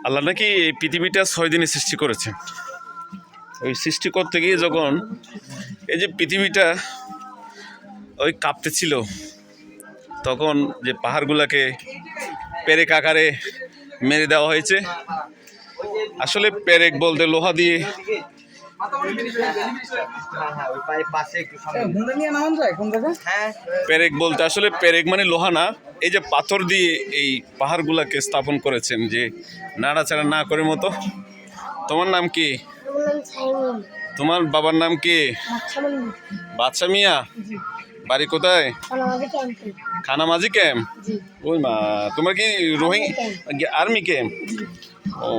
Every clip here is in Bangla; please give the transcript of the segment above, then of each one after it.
আল্লাহ নাকি এই পৃথিবীটা 6 দিনে সৃষ্টি করেছেন। ওই সৃষ্টি করতে গিয়ে যখন এই যে পৃথিবীটা ওই কাঁপতেছিল, তখন যে পাহাড়গুলোকে পেরেক আকারে মেরে দেওয়া হয়েছে। আসলে পেরেক বলতে লোহা দিয়ে, পেরেক বলতে আসলে পেরেক মানে লোহা না, এই যে পাথর দিয়ে এই পাহাড়গুলোকে স্থাপন করেছেন যে নাড়াচাড়া না করে মতো। তোমার নাম কি? তোমার বাবার নাম কি? বাদশা মিয়া। বাড়ি কোথায়? খানামাজি ক্যাম্প। ওই মা, তোমার কি রোহিঙ্গা আর্মি ক্যাম্প? ও,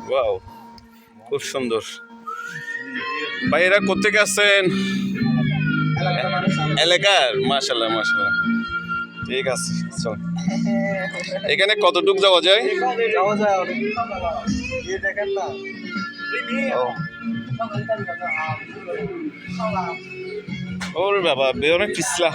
ওয়াও, খুব সুন্দর। ভাই এরা কোথেকে আসছেন? এলাকার? মাশাআল্লাহ মাশাআল্লাহ, ঠিক আছে চল। এখানে কতটুক যাওয়া যায়? ওর বাবা অনেক পিছলা।